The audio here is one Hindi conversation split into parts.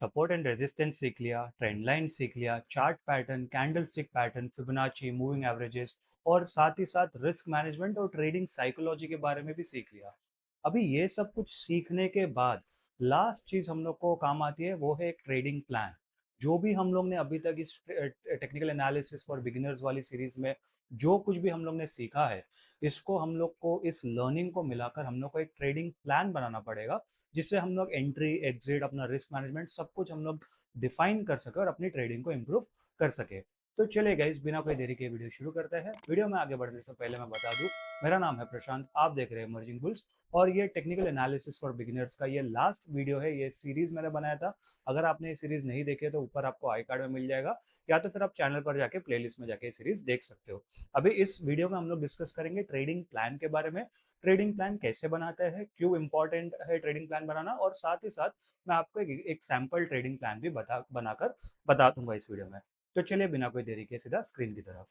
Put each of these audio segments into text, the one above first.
सपोर्ट एंड रेजिस्टेंस सीख लिया, ट्रेंड लाइन सीख लिया, chart pattern, candle stick pattern, Fibonacci, moving averages और साथ ही साथ रिस्क मैनेजमेंट और ट्रेडिंग साइकोलॉजी के बारे में भी सीख लिया। अभी ये सब कुछ सीखने के बाद लास्ट चीज हम लोग को काम आती है, वो है एक ट्रेडिंग प्लान। जो भी हम लोग ने अभी तक इस टेक्निकल एनालिसिस फॉर बिगिनर्स वाली सीरीज में जो कुछ भी हम लोग ने सीखा है, इसको हम लोग को इस लर्निंग को मिलाकर हम लोग को एक ट्रेडिंग प्लान बनाना पड़ेगा, जिससे हम लोग एंट्री एग्जिट अपना रिस्क मैनेजमेंट सब कुछ हम लोग डिफाइन कर सके और अपनी ट्रेडिंग को इम्प्रूव कर सके। तो चलिए गाइस, बिना कोई देरी के वीडियो शुरू करते हैं। वीडियो में आगे बढ़ने से पहले मैं बता दूं, मेरा नाम है प्रशांत, आप देख रहे हैं इमर्जिंग बुल्स। और ये टेक्निकल एनालिसिस फॉर बिगिनर्स का ये लास्ट वीडियो है, ये सीरीज मैंने बनाया था। अगर आपने ये सीरीज नहीं देखे तो ऊपर आपको आई कार्ड में मिल जाएगा, या तो फिर आप चैनल पर जाके प्लेलिस्ट में जाके सीरीज देख सकते हो। अभी इस वीडियो में हम लोग डिस्कस करेंगे ट्रेडिंग प्लान के बारे में। ट्रेडिंग प्लान कैसे बनाते हैं, क्यों इंपॉर्टेंट है ट्रेडिंग प्लान बनाना, और साथ ही साथ मैं आपको एक सैंपल ट्रेडिंग प्लान भी बनाकर बता दूंगा इस वीडियो में। तो चलिए बिना कोई देरी के सीधा स्क्रीन की तरफ।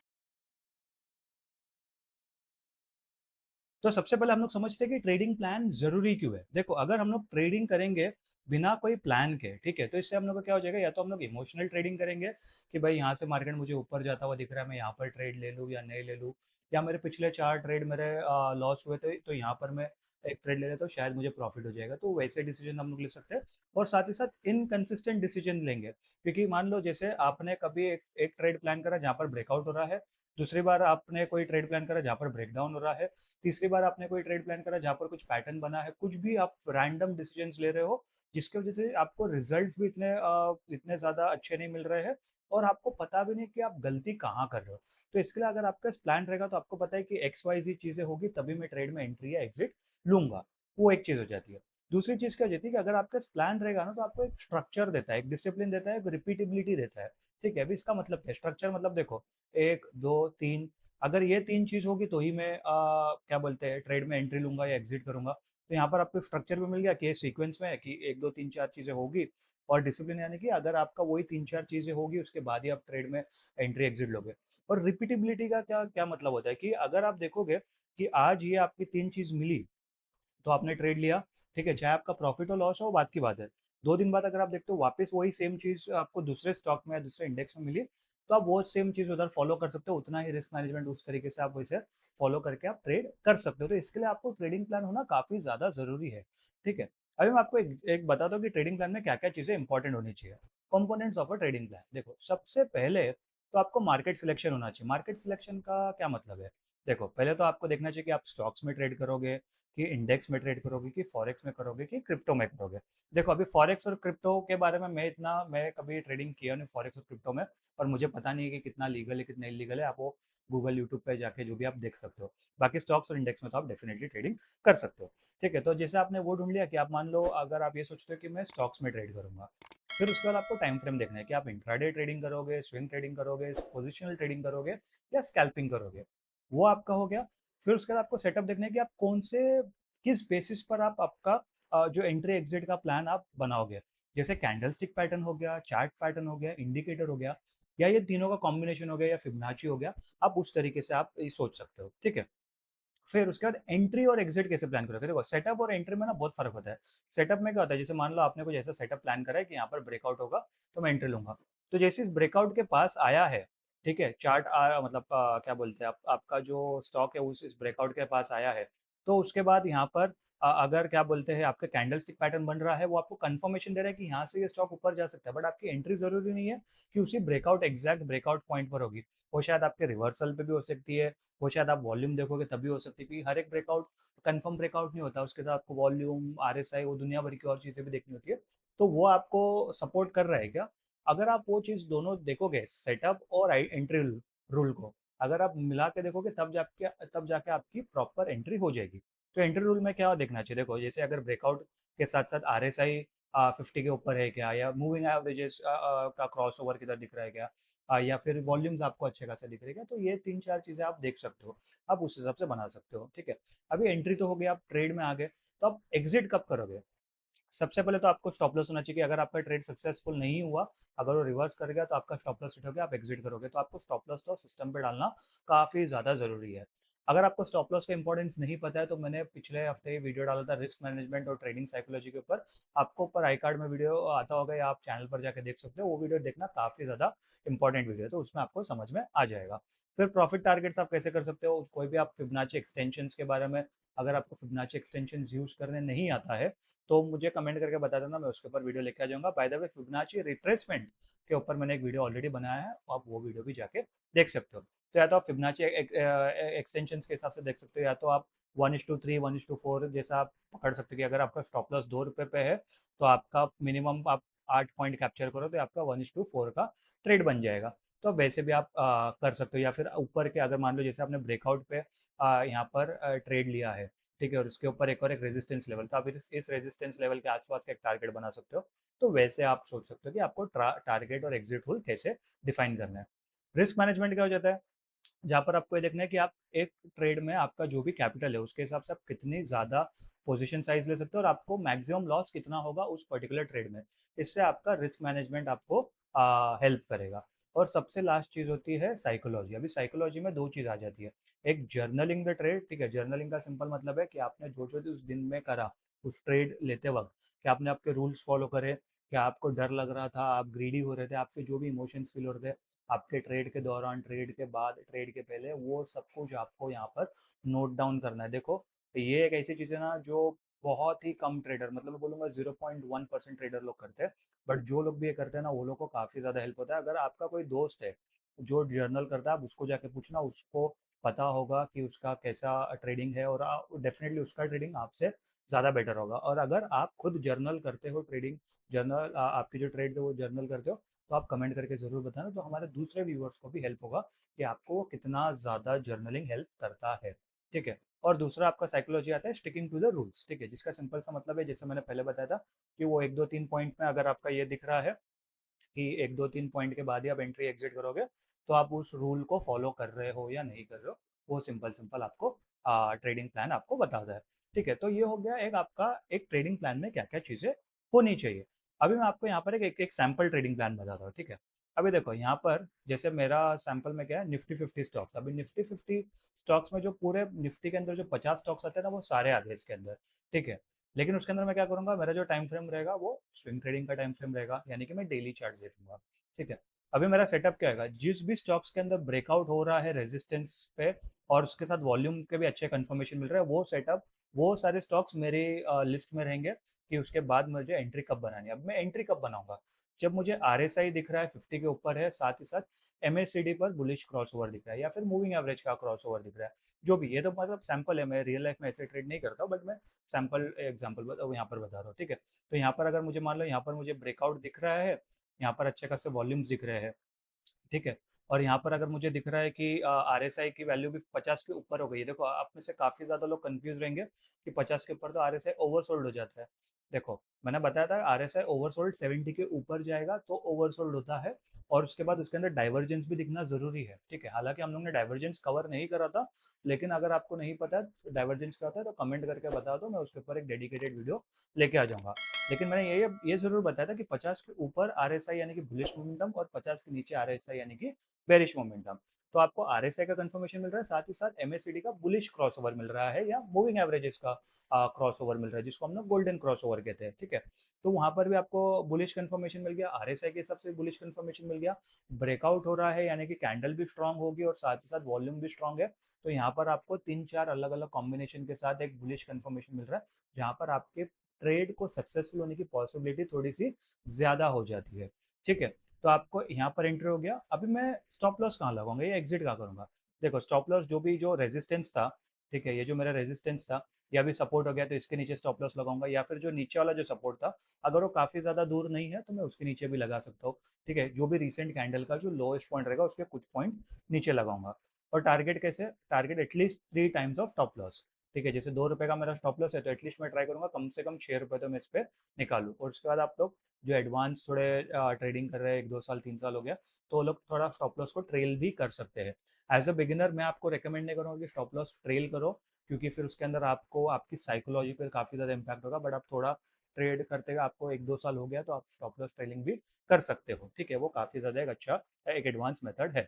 तो सबसे पहले हम लोग समझते हैं कि ट्रेडिंग प्लान जरूरी क्यों है। देखो, अगर हम लोग ट्रेडिंग करेंगे बिना कोई प्लान के, ठीक है, तो इससे हम लोग का क्या हो जाएगा, या तो हम लोग इमोशनल ट्रेडिंग करेंगे कि भाई यहाँ से मार्केट मुझे ऊपर जाता हुआ दिख रहा है, मैं यहाँ पर ट्रेड ले लूँ या नहीं ले लूँ, या मेरे पिछले 4 ट्रेड मेरे लॉस हुए थे तो यहाँ पर मैं एक ट्रेड ले लेता हूँ, शायद मुझे प्रॉफिट हो जाएगा। तो वैसे डिसीजन हम लोग ले सकते हैं। और साथ ही साथ इनकंसिस्टेंट डिसीजन लेंगे, क्योंकि मान लो जैसे आपने कभी एक ट्रेड प्लान करा जहाँ पर ब्रेकआउट हो रहा है, दूसरी बार आपने कोई ट्रेड प्लान करा जहाँ पर ब्रेकडाउन हो रहा है, तीसरी बार आपने कोई ट्रेड प्लान करा जहाँ पर कुछ पैटर्न बना है, कुछ भी आप रैंडम डिसीजंस ले रहे हो, जिसकी वजह से आपको रिजल्ट्स भी इतने ज़्यादा अच्छे नहीं मिल रहे हैं, और आपको पता भी नहीं कि आप गलती कहाँ कर रहे हो। तो इसके लिए अगर आपका प्लान रहेगा तो आपको पता है कि एक्स वाई जी चीज़ें होगी तभी मैं ट्रेड में एंट्री या एग्जिट लूंगा। वो एक चीज़ हो जाती है। दूसरी चीज़ क्या हो जाती है कि अगर आपका प्लान रहेगा ना, तो आपको एक स्ट्रक्चर देता है, एक डिसिप्लिन देता है, एक रिपीटेबिलिटी देता है। ठीक है, अभी इसका मतलब क्या है स्ट्रक्चर, मतलब देखो, एक दो तीन, अगर ये तीन चीज होगी तो ही मैं क्या बोलते हैं ट्रेड में एंट्री लूंगा या एग्जिट करूंगा। तो यहाँ पर आपको स्ट्रक्चर भी मिल गया कि सीक्वेंस में है कि एक दो तीन चार चीजें होगी, और डिसिप्लिन यानी कि अगर आपका वही तीन चार चीजें होगी उसके बाद ही आप ट्रेड में एंट्री एग्जिट लोगे। और रिपीटेबिलिटी का क्या क्या मतलब होता है कि अगर आप देखोगे कि आज ये आपकी तीन चीज मिली तो आपने ट्रेड लिया, ठीक है, चाहे आपका प्रॉफिट हो लॉस हो बात की बात है। 2 दिन बाद अगर आप देखते हो वापस वही सेम चीज आपको दूसरे स्टॉक में या दूसरे इंडेक्स में मिली, तो आप वो सेम चीज उधर फॉलो कर सकते हो, उतना ही रिस्क मैनेजमेंट उस तरीके से आप वैसे फॉलो करके आप ट्रेड कर सकते हो। तो इसके लिए आपको ट्रेडिंग प्लान होना काफी ज्यादा जरूरी है। ठीक है, अभी मैं आपको एक बताता हूँ कि ट्रेडिंग प्लान में क्या क्या चीजें इंपॉर्टेंट होनी चाहिए। Components of a trading plan, देखो सबसे पहले तो आपको मार्केट सिलेक्शन होना चाहिए। मार्केट सिलेक्शन का क्या मतलब है, देखो पहले तो आपको देखना चाहिए कि आप स्टॉक्स में ट्रेड करोगे, कि इंडेक्स में ट्रेड करोगे, कि फॉरेक्स में करोगे, कि क्रिप्टो में करोगे। देखो, अभी फॉरेक्स और क्रिप्टो के बारे में मैं कभी ट्रेडिंग किया नहीं फॉरेक्स और क्रिप्टो में, और मुझे पता नहीं है कि कितना लीगल है कितना इलीगल है। आप वो गूगल यूट्यूब पे जाके जो भी आप देख सकते हो। बाकी स्टॉक्स और इंडेक्स में तो आप डेफिनेटली ट्रेडिंग कर सकते हो। ठीक है, तो जैसे आपने वो ढूंढ लिया कि आप मान लो अगर आप ये सोचते हो कि मैं स्टॉक्स में ट्रेड करूंगा, फिर उसके बाद आपको टाइम फ्रेम देखना है कि आप इंट्राडे ट्रेडिंग करोगे, स्विंग ट्रेडिंग करोगे, पोजिशनल ट्रेडिंग करोगे, या स्कैल्पिंग करोगे। वो आपका हो गया। फिर उसके बाद आपको सेटअप देखना है कि आप कौन से किस बेसिस पर आप आपका जो एंट्री एग्जिट का प्लान आप बनाओगे। जैसे कैंडलस्टिक पैटर्न हो गया, चार्ट पैटर्न हो गया, इंडिकेटर हो गया, या ये तीनों का कॉम्बिनेशन हो गया, या फिबोनाची हो गया। आप उस तरीके से आप ये सोच सकते हो। ठीक है, फिर उसके बाद एंट्री और एग्जिट कैसे प्लान करोगे। देखो, सेटअप और एंट्री में ना बहुत फर्क होता है। सेटअप में क्या होता है, जैसे मान लो आपने कुछ ऐसा सेटअप प्लान करा है कि यहाँ पर ब्रेकआउट होगा तो मैं एंट्री लूंगा। तो जैसे इस ब्रेकआउट के पास आया है, ठीक है, चार्ट मतलब क्या बोलते हैं आपका जो स्टॉक है उस इस ब्रेकआउट के पास आया है, तो उसके बाद यहाँ पर अगर क्या बोलते हैं आपका कैंडल स्टिक पैटर्न बन रहा है, वो आपको कंफर्मेशन दे रहा है कि यहाँ से ये स्टॉक ऊपर जा सकता है, बट आपकी एंट्री जरूरी नहीं है कि उसी ब्रेकआउट एग्जैक्ट ब्रेकआउट पॉइंट पर होगी। वो शायद आपके रिवर्सल पे भी हो सकती है, वो शायद आप वॉल्यूम देखोगे तभी हो सकती है, क्योंकि हर एक ब्रेकआउट कंफर्म ब्रेकआउट नहीं होता, उसके साथ आपको वॉल्यूम, आरएसआई, वो दुनिया भर की और चीज़ें भी देखनी होती है। तो वो आपको सपोर्ट कर रहा है क्या, अगर आप वो चीज़ दोनों देखोगे, सेटअप और एंट्री रूल को अगर आप मिला के देखोगे, तब जाके आपकी प्रॉपर एंट्री हो जाएगी। तो एंट्री रूल में क्या देखना चाहिए, देखो जैसे अगर ब्रेकआउट के साथ साथ आरएसआई 50 के ऊपर है क्या, या मूविंग एवरेजेस का क्रॉस ओवर किधर दिख रहा है क्या, या फिर वॉल्यूम्स आपको अच्छे खासा दिख रहेगा, तो ये तीन चार चीजें आप देख सकते हो। आप उस हिसाब से बना सकते हो। ठीक है, अभी एंट्री तो हो गया, आप ट्रेड में आ गए, तो आप एग्जिट कब करोगे। सबसे पहले तो आपको स्टॉप लॉस होना चाहिए कि अगर आपका ट्रेड सक्सेसफुल नहीं हुआ, अगर वो रिवर्स कर गया तो आपका स्टॉप लॉस हिट हो गया, आप एग्जिट करोगे, तो आपको स्टॉप लॉस तो सिस्टम पे डालना काफी ज्यादा जरूरी है। अगर आपको स्टॉप लॉस का इंपॉर्टेंस नहीं पता है तो मैंने पिछले हफ्ते ही वीडियो डाला था रिस्क मैनेजमेंट और ट्रेडिंग साइकोलॉजी के ऊपर। आपको ऊपर आई कार्ड में वीडियो आता होगा या आप चैनल पर जाके देख सकते हो, वो वीडियो देखना, काफ़ी ज़्यादा इंपॉर्टेंट वीडियो है, तो उसमें आपको समझ में आ जाएगा। फिर प्रॉफिट टारगेट्स आप कैसे कर सकते हो, कोई भी आप फिबोनाची एक्सटेंशंस के बारे में, अगर आपको फिबोनाची एक्सटेंशन यूज करने नहीं आता है तो मुझे कमेंट करके बता देना, मैं उसके ऊपर वीडियो लेके आ जाऊंगा। By the way Fibonacci retracement के ऊपर मैंने एक वीडियो ऑलरेडी बनाया है, आप वो वीडियो भी जाके देख सकते हो। तो या तो आप फिबोनाची एक्सटेंशन के हिसाब से देख सकते हो, या तो आप 1:3 1:4 जैसा आप पकड़ सकते हो कि अगर आपका स्टॉप लॉस ₹2 पे है तो आपका मिनिमम आप 8 पॉइंट कैप्चर करो तो आपका 1:4 का ट्रेड बन जाएगा। तो वैसे भी आप कर सकते हो, या फिर ऊपर के अगर मान लो जैसे आपने ब्रेकआउट पे यहाँ पर ट्रेड लिया है, ठीक है, और उसके ऊपर एक और एक रेजिस्टेंस लेवल, तो आप इस रेजिस्टेंस लेवल के आसपास का एक टारगेट बना सकते हो। तो वैसे आप सोच सकते हो कि आपको टारगेट और एग्जिट रूल कैसे डिफाइन करना है। रिस्क मैनेजमेंट क्या हो जाता है, जहाँ पर आपको ये देखना है कि आप एक ट्रेड में आपका जो भी कैपिटल है उसके हिसाब से आप कितनी ज़्यादा पोजीशन साइज ले सकते हो और आपको मैक्सिमम लॉस कितना होगा उस पर्टिकुलर ट्रेड में। इससे आपका रिस्क मैनेजमेंट आपको हेल्प करेगा। और सबसे लास्ट चीज़ होती है साइकोलॉजी। अभी साइकोलॉजी में दो चीज़ आ जाती है, एक जर्नलिंग द ट्रेड, ठीक है, जर्नलिंग का सिंपल मतलब है कि आपने जो जो उस दिन में करा उस ट्रेड लेते वक्त, कि आपने आपके रूल्स फॉलो करे, क्या आपको डर लग रहा था, आप ग्रीडी हो रहे थे, आपके जो भी इमोशंस फील हो रहे थे आपके ट्रेड के दौरान, ट्रेड के बाद, ट्रेड के पहले, वो सब कुछ आपको यहाँ पर नोट डाउन करना है। देखो ये एक ऐसी चीज़ है ना जो बहुत ही कम ट्रेडर, मतलब मैं बोलूँगा 0.1% ट्रेडर लोग करते हैं, बट जो लोग भी ये करते हैं ना वो लोग को काफ़ी ज़्यादा हेल्प होता है। अगर आपका कोई दोस्त है जो जर्नल करता है, आप उसको जाके पूछना, उसको पता होगा कि उसका कैसा ट्रेडिंग है, और डेफिनेटली उसका ट्रेडिंग आपसे ज़्यादा बेटर होगा। और अगर आप खुद जर्नल करते हो, ट्रेडिंग जर्नल आपकी जो ट्रेड है वो जर्नल करते हो, तो आप कमेंट करके ज़रूर बताना, तो हमारे दूसरे व्यूअर्स को भी हेल्प होगा कि आपको कितना ज़्यादा जर्नलिंग हेल्प करता है, ठीक है। और दूसरा आपका साइकोलॉजी आता है स्टिकिंग टू द रूल्स, ठीक है, जिसका सिंपल सा मतलब है, जैसे मैंने पहले बताया था कि वो 1 2 3 पॉइंट में अगर आपका ये दिख रहा है कि 1 2 3 पॉइंट के बाद ही आप एंट्री एग्जिट करोगे, तो आप उस रूल को फॉलो कर रहे हो या नहीं कर रहे हो, वो सिंपल सिंपल आपको ट्रेडिंग प्लान आपको बताता है, ठीक है। तो ये हो गया एक आपका एक ट्रेडिंग प्लान में क्या क्या चीज़ें होनी चाहिए। अभी मैं आपको यहाँ पर एक सैम्पल ट्रेडिंग प्लान बताता हूँ, ठीक है। अभी देखो यहाँ पर जैसे मेरा सैंपल में क्या है, निफ्टी 50 स्टॉक्स, अभी निफ्टी 50 स्टॉक्स में जो पूरे निफ्टी के अंदर जो 50 स्टॉक्स आते हैं ना वो सारे आ गए इसके अंदर, ठीक है। लेकिन उसके अंदर मैं क्या करूंगा, मेरा जो टाइम फ्रेम रहेगा वो स्विंग ट्रेडिंग का टाइम फ्रेम रहेगा, यानी कि मैं डेली चार्ट देखूंगा, ठीक है। अभी मेरा सेटअप क्या होगा, जिस भी स्टॉक्स के अंदर ब्रेकआउट हो रहा है रेजिस्टेंस पे और उसके साथ वॉल्यूम के भी अच्छे कंफर्मेशन मिल रहा है, वो सेटअप, वो सारे स्टॉक्स मेरी लिस्ट में रहेंगे कि उसके बाद मुझे एंट्री कब बनानी है। अब मैं एंट्री कब बनाऊंगा, जब मुझे RSI दिख रहा है 50 के ऊपर है, साथ ही साथ MACD पर बुलिश क्रॉसओवर दिख रहा है, या फिर मूविंग एवरेज का क्रॉसओवर दिख रहा है, जो भी, ये तो मतलब सैंपल है, मैं रियल लाइफ में ऐसे ट्रेड नहीं करता हूँ, बट मैं सैंपल एग्जांपल यहाँ पर बता रहा हूँ, ठीक है। तो यहाँ पर अगर मुझे मान लो यहाँ पर मुझे ब्रेकआउट दिख रहा है, यहाँ पर अच्छे खासे वॉल्यूम्स दिख रहे हैं, ठीक है। और यहाँ पर अगर मुझे दिख रहा है कि RSI की वैल्यू भी 50 के ऊपर हो गई है, देखो आप में से काफ़ी ज़्यादा लोग कंफ्यूज रहेंगे कि 50 के ऊपर तो RSI ओवरसोल्ड हो जाता है। देखो मैंने बताया था RSI ओवरसोल्ड 70 के ऊपर जाएगा तो ओवरसोल्ड होता है, और उसके बाद उसके अंदर डाइवर्जेंस भी दिखना जरूरी है, ठीक है। हालांकि हम लोग ने डाइवर्जेंस कवर नहीं करा था, लेकिन अगर आपको नहीं पता है डाइवर्जेंस क्या होता है तो कमेंट करके बता दो, मैं उसके ऊपर एक डेडिकेटेड वीडियो लेके आ जाऊंगा। लेकिन मैंने ये जरूर बताया था कि 50 के ऊपर RSI यानी कि बुलिश मोमेंटम, और 50 के नीचे RSI यानी कि बेरिश मोमेंटम। तो आपको RSI का कंफर्मेशन मिल रहा है, साथ ही साथ MACD का बुलिश क्रॉसओवर मिल रहा है, या मूविंग एवरेजेस का क्रॉसओवर मिल रहा है, जिसको हम लोग गोल्डन क्रॉसओवर कहते हैं, ठीक है। तो वहां पर भी आपको बुलिश कंफर्मेशन मिल गया, RSI के हिसाब से बुलिश कंफर्मेशन मिल गया, ब्रेकआउट हो रहा है यानी कि कैंडल भी स्ट्रांग होगी और साथ ही साथ वॉल्यूम भी स्ट्रांग है। तो यहाँ पर आपको 3 4 अलग अलग कॉम्बिनेशन के साथ एक बुलिश कंफर्मेशन मिल रहा है, जहाँ पर आपके ट्रेड को सक्सेसफुल होने की पॉसिबिलिटी थोड़ी सी ज्यादा हो जाती है, ठीक है। तो आपको यहाँ पर एंट्री हो गया। अभी मैं स्टॉप लॉस कहाँ लगाऊंगा या एग्जिट कहाँ करूंगा, देखो स्टॉप लॉस जो भी, जो रेजिस्टेंस था, ठीक है, ये जो मेरा रेजिस्टेंस था या भी सपोर्ट हो गया तो इसके नीचे स्टॉप लॉस लगाऊंगा, या फिर जो नीचे वाला जो सपोर्ट था अगर वो काफी ज्यादा दूर नहीं है तो मैं उसके नीचे भी लगा सकता हूँ, ठीक है। जो भी रिसेंट कैंडल का जो लोएस्ट पॉइंट रहेगा उसके कुछ पॉइंट नीचे लगाऊंगा। और टारगेट कैसे, target at least 3 times of stop loss, ठीक है। जैसे ₹2 का मेरा स्टॉप लॉस है तो एटलीस्ट मैं ट्राई करूंगा कम से कम ₹6 तो मैं इस पर निकालूं। और उसके बाद आप लोग जो एडवांस थोड़े ट्रेडिंग कर रहे हैं, 1 2 साल 3 साल हो गया, तो वो लोग थोड़ा स्टॉप लॉस को ट्रेल भी कर सकते हैं। एज अ बिगिनर मैं आपको रेकमेंड नहीं करूँगा कि स्टॉप लॉस ट्रेल करो, क्योंकि फिर उसके अंदर आपको आपकी साइकोलॉजी पर काफ़ी ज़्यादा इम्पैक्ट होगा। बट आप थोड़ा ट्रेड करते हुए आपको 1 2 साल हो गया तो आप स्टॉप लॉस ट्रेलिंग भी कर सकते हो, ठीक है। वो काफ़ी ज़्यादा एक अच्छा एक एडवांस मेथड है।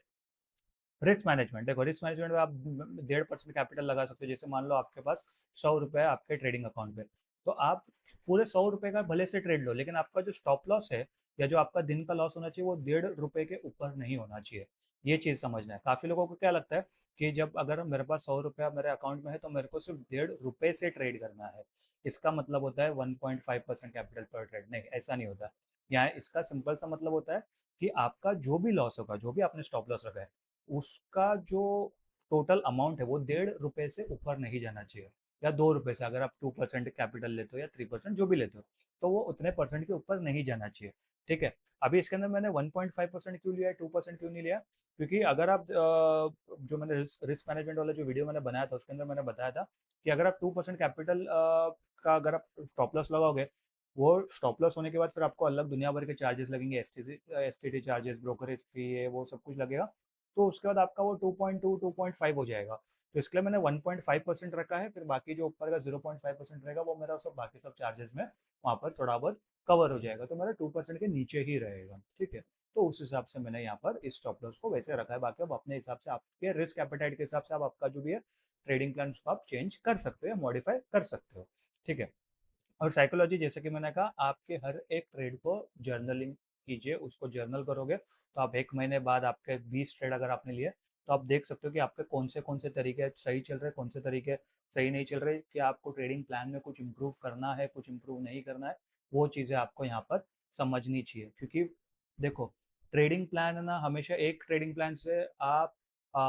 रिस्क मैनेजमेंट, देखो रिस्क मैनेजमेंट में आप 1.5% कैपिटल लगा सकते हो। जैसे मान लो आपके पास 100 रुपये है आपके ट्रेडिंग अकाउंट पे, तो आप पूरे 100 रुपये का भले से ट्रेड लो, लेकिन आपका जो स्टॉप लॉस है या जो आपका दिन का लॉस होना चाहिए वो 1.5 रुपये के ऊपर नहीं होना चाहिए। ये चीज़ समझना है। काफ़ी लोगों को क्या लगता है कि जब अगर मेरे पास 100 रुपया मेरे अकाउंट में है तो मेरे को सिर्फ 1.5 रुपये से ट्रेड करना है, इसका मतलब होता है 1.5% कैपिटल पर ट्रेड। नहीं, ऐसा नहीं होता। यहाँ इसका सिंपल सा मतलब होता है कि आपका जो भी लॉस होगा, जो भी आपने स्टॉप लॉस रखा है, उसका जो टोटल अमाउंट है वो 1.5 रुपये से ऊपर नहीं जाना चाहिए, या 2 रुपये से। अगर आप 2% कैपिटल लेते हो या 3% जो भी लेते हो, तो वो उतने परसेंट के ऊपर नहीं जाना चाहिए। ठीक है। अभी इसके अंदर मैंने 1.5% क्यों लिया है, 2% क्यों नहीं लिया? क्योंकि अगर आप जो मैंने रिस्क मैनेजमेंट वाला जो वीडियो मैंने बनाया था उसके अंदर मैंने बताया था कि अगर आप 2% कैपिटल का अगर आप स्टॉप लॉस लगाओगे, वो स्टॉप लॉस होने के बाद फिर आपको अलग दुनिया भर के चार्जेस लगेंगे, S T T charges, brokerage fee है, वो सब कुछ लगेगा। तो उसके बाद आपका वो 2.5 हो जाएगा। तो इसके लिए मैंने 1.5% रखा है, फिर बाकी जो ऊपर का 0.5% रहेगा वो मेरा सब बाकी सब चार्जेस में वहाँ पर थोड़ा बहुत कवर हो जाएगा, तो मेरा 2% के नीचे ही रहेगा। ठीक है। तो उस हिसाब से मैंने यहाँ पर इस स्टॉप लॉस को वैसे रखा है। बाकी अब अपने हिसाब से आपके रिस्क एपेटाइट के हिसाब से आप आपका जो भी है ट्रेडिंग प्लान उसको आप चेंज कर सकते हो या मॉडिफाई कर सकते हो। ठीक है। और साइकोलॉजी, जैसे कि मैंने कहा, आपके हर एक ट्रेड को जर्नलिंग कीजिए, उसको जर्नल करोगे तो आप 1 महीने बाद आपके 20 ट्रेड अगर आपने लिए, तो आप देख सकते हो कि आपके कौन से तरीके सही चल रहे हैं, कौन से तरीके सही नहीं चल रहे, कि आपको ट्रेडिंग प्लान में कुछ इम्प्रूव करना है, कुछ इम्प्रूव नहीं करना है। वो चीज़ें आपको यहाँ पर समझनी चाहिए, क्योंकि देखो ट्रेडिंग प्लान है ना, हमेशा एक ट्रेडिंग प्लान से आप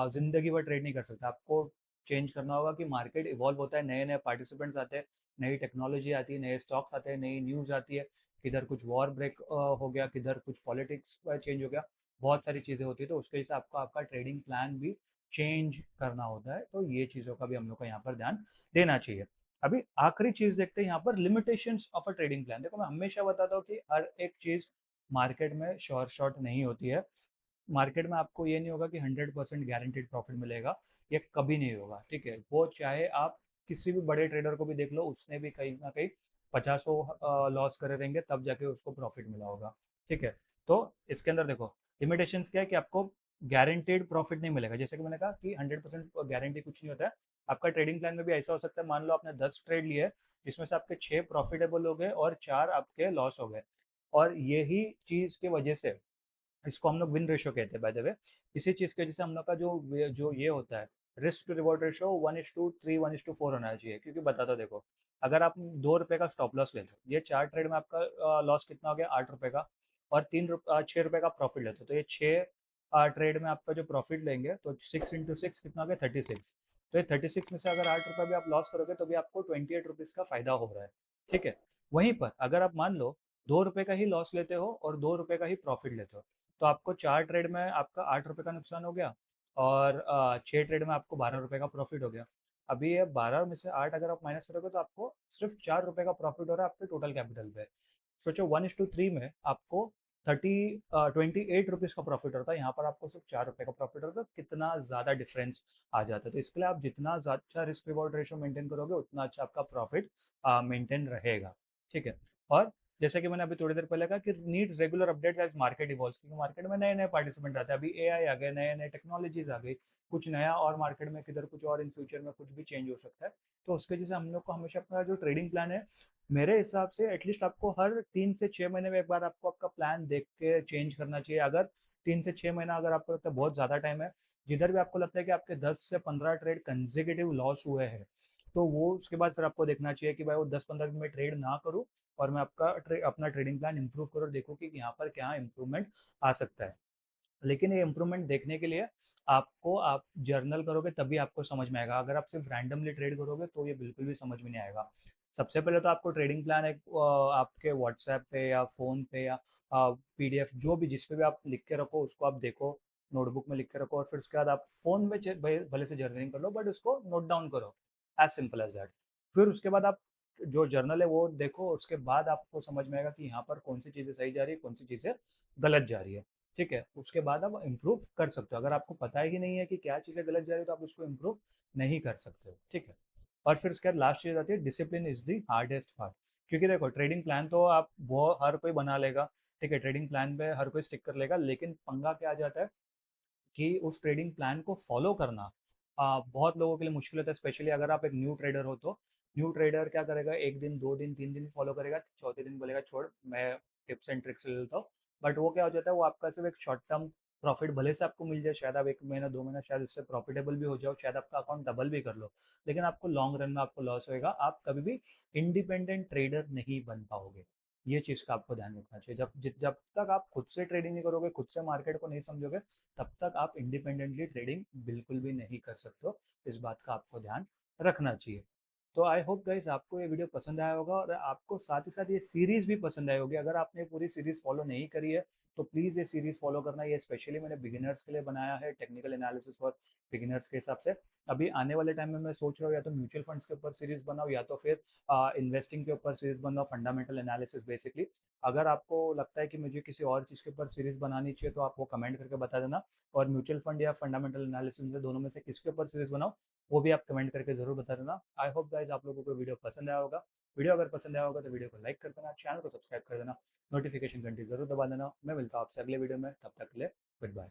जिंदगी भर ट्रेड नहीं कर सकते। आपको चेंज करना होगा कि मार्केट इवॉल्व होता है, नए नए पार्टिसिपेंट्स आते हैं, नई टेक्नोलॉजी आती है, नए स्टॉक्स आते हैं, नई न्यूज़ आती है, किधर कुछ वॉर ब्रेक हो गया, किधर कुछ पॉलिटिक्स चेंज हो गया, बहुत सारी चीज़ें होती है। तो उसके हिसाब आपको आपका ट्रेडिंग प्लान भी चेंज करना होता है। तो ये चीज़ों का भी हम लोग को यहाँ पर ध्यान देना चाहिए। अभी आखिरी चीज़ देखते हैं यहाँ पर, limitations of a trading plan. देखो मैं हमेशा बताता हूँ कि हर एक चीज़ मार्केट में श्योर शॉट नहीं होती है। मार्केट में आपको ये नहीं होगा कि 100% गारंटेड प्रॉफिट मिलेगा, ये कभी नहीं होगा। ठीक है। वो चाहे आप किसी भी बड़े ट्रेडर को भी देख लो, उसने भी कहीं ना कहीं 50 लॉस करे रहेंगे तब जाके उसको प्रॉफिट मिला होगा। ठीक है। तो इसके अंदर देखो लिमिटेशंस क्या है कि आपको गारंटेड प्रॉफिट नहीं मिलेगा। जैसे कि मैंने कहा कि 100% गारंटी कुछ नहीं होता है। आपका ट्रेडिंग प्लान में भी ऐसा हो सकता है, मान लो आपने 10 ट्रेड लिए, जिसमें से आपके 6 प्रॉफिटेबल हो गए और 4 आपके लॉस हो गए, और यही चीज की वजह से इसको हम लोग विन रेशो कहते हैं बाय द वे। इसी चीज़ के जैसे हम लोग का जो ये होता है रिस्क टू रिवॉर्ड रेशो 1:3 1:4 होना चाहिए। क्योंकि बताता देखो, अगर आप 2 रुपये का स्टॉप लॉस लेते हो, ये 4 ट्रेड में आपका लॉस कितना हो गया, 8 रुपये का, और 6 रुपये का प्रॉफिट लेते हो, तो ये 6 ट्रेड में आपका जो प्रॉफिट लेंगे, तो 6 × 6 कितना हो गया, 36। तो ये 36 में से अगर 8 रुपये भी आप लॉस करोगे तो भी आपको 28 रुपीज़ का फायदा हो रहा है। ठीक है। वहीं पर अगर आप मान लो 2 रुपये का ही लॉस लेते हो और 2 रुपये का ही प्रॉफिट लेते हो, तो आपको 4 ट्रेड में आपका 8 रुपये का नुकसान हो गया, और 6 ट्रेड में आपको 12 रुपये का प्रॉफिट हो गया। अभी ये 12 में से 8 अगर आप माइनस करोगे तो आपको सिर्फ 4 रुपये का प्रॉफिट हो रहा है आपके टोटल कैपिटल पे। सोचो 1:3 में आपको 28 रुपीज़ का प्रॉफिट होता है, यहाँ पर आपको सिर्फ 4 रुपये का प्रॉफिट होता है। तो कितना ज़्यादा डिफरेंस आ जाता है। तो इसके लिए आप जितना अच्छा रिस्क रिवॉर्ड रेशो मेंटेन करोगे, उतना अच्छा आपका प्रॉफिट मेंटेन रहेगा। ठीक है। और जैसे कि मैंने अभी थोड़ी देर पहले कहा कि needs regular update as market evolves, क्योंकि मार्केट में नए नए पार्टिसिपेंट आते हैं, अभी एआई आ गए, नए नए टेक्नोलॉजीज आ गई, कुछ नया, और मार्केट में किधर कुछ और इन फ्यूचर में कुछ भी चेंज हो सकता है। तो उसके वजह से हम लोग को हमेशा अपना जो ट्रेडिंग प्लान है, मेरे हिसाब से एटलीस्ट आपको हर 3 से 6 महीने में एक बार आपको आपका प्लान देख के चेंज करना चाहिए। अगर 3 से 6 महीना अगर आपको लगता है बहुत ज़्यादा टाइम है, जिधर भी आपको लगता है कि आपके 10 से 15 ट्रेड कंसेक्यूटिव लॉस हुए हैं, तो वो उसके बाद फिर आपको देखना चाहिए कि भाई वो 10-15 दिन में ट्रेड ना करूँ, और मैं अपना ट्रेडिंग प्लान इंप्रूव करो, देखो कि यहाँ पर क्या इंप्रूवमेंट आ सकता है। लेकिन ये इंप्रूवमेंट देखने के लिए आपको आप जर्नल करोगे तभी आपको समझ में आएगा। अगर आप सिर्फ रैंडमली ट्रेड करोगे तो ये बिल्कुल भी समझ में नहीं आएगा। सबसे पहले तो आपको ट्रेडिंग प्लान एक आपके व्हाट्सएप पे या फ़ोन पे या पीडीएफ जो भी जिस पे भी आप लिख के रखो, उसको आप देखो, नोटबुक में लिख के रखो, और फिर उसके बाद आप फ़ोन में भले से जर्नलिंग कर लो, बट उसको नोट डाउन करो, एज सिंपल एज दैट। फिर उसके बाद आप जो जर्नल है वो देखो, उसके बाद आपको समझ में आएगा कि यहाँ पर कौन सी चीज़ें सही जा रही है, कौन सी चीज़ें गलत जा रही है। ठीक है। उसके बाद आप इम्प्रूव कर सकते हो। अगर आपको पता ही नहीं है कि क्या चीज़ें गलत जा रही है, तो आप उसको इम्प्रूव नहीं कर सकते हो। ठीक है। और फिर उसके बाद लास्ट चीज़ आती है, discipline is the hardest part. क्योंकि देखो ट्रेडिंग प्लान तो आप वो हर कोई बना लेगा, ठीक है, ट्रेडिंग प्लान पे हर कोई स्टिक कर लेगा, लेकिन पंगा क्या आ जाता है कि उस ट्रेडिंग प्लान को फॉलो करना बहुत लोगों के लिए मुश्किल होता है, स्पेशली अगर आप एक न्यू ट्रेडर हो तो। न्यू ट्रेडर क्या करेगा, 1 दिन, 2 दिन, 3 दिन फॉलो करेगा, चौथे दिन बोलेगा छोड़, मैं टिप्स एंड ट्रिक्स ले लेता हूँ। बट वो क्या हो जाता है, वो आपका सिर्फ एक शॉर्ट टर्म प्रॉफिट भले से आपको मिल जाए, शायद आप 1 महीना 2 महीना शायद उससे प्रॉफिटेबल भी हो जाओ, शायद आपका अकाउंट डबल भी कर लो, लेकिन आपको लॉन्ग रन में आपको लॉस होएगा, आप कभी भी इंडिपेंडेंट ट्रेडर नहीं बन पाओगे। ये चीज़ का आपको ध्यान रखना चाहिए। जब तक आप खुद से ट्रेडिंग नहीं करोगे, खुद से मार्केट को नहीं समझोगे, तब तक आप इंडिपेंडेंटली ट्रेडिंग बिल्कुल भी नहीं कर सकते हो। इस बात का आपको ध्यान रखना चाहिए। तो आई होप गाइस आपको ये वीडियो पसंद आया होगा, और आपको साथ ही साथ ये सीरीज भी पसंद आई होगी। अगर आपने पूरी सीरीज फॉलो नहीं करी है तो प्लीज़ ये सीरीज फॉलो करना। ये स्पेशली मैंने बिगिनर्स के लिए बनाया है, टेक्निकल एनालिसिस और बिगिनर्स के हिसाब से। अभी आने वाले टाइम में मैं सोच रहा हूँ या तो म्यूचुअल फंड्स के ऊपर सीरीज बनाऊँ, या तो फिर इन्वेस्टिंग के ऊपर सीरीज बनाऊँ, फंडामेंटल एनालिसिस बेसिकली। अगर आपको लगता है कि मुझे किसी और चीज़ के ऊपर सीरीज बनानी चाहिए तो आप वो कमेंट करके बता देना। और म्यूचुअल फंड या फंडामेंटल एनालिसिस में दोनों में से किसके ऊपर सीरीज बनाओ, वो भी आप कमेंट करके जरूर बता देना। आई होप गाइज आप लोगों को वीडियो पसंद आया होगा। वीडियो अगर पसंद आया होगा तो वीडियो को लाइक कर देना, चैनल को सब्सक्राइब कर देना, नोटिफिकेशन घंटी जरूर दबा देना। मैं मिलता हूँ आपसे अगले वीडियो में, तब तक के लिए गुड बाय।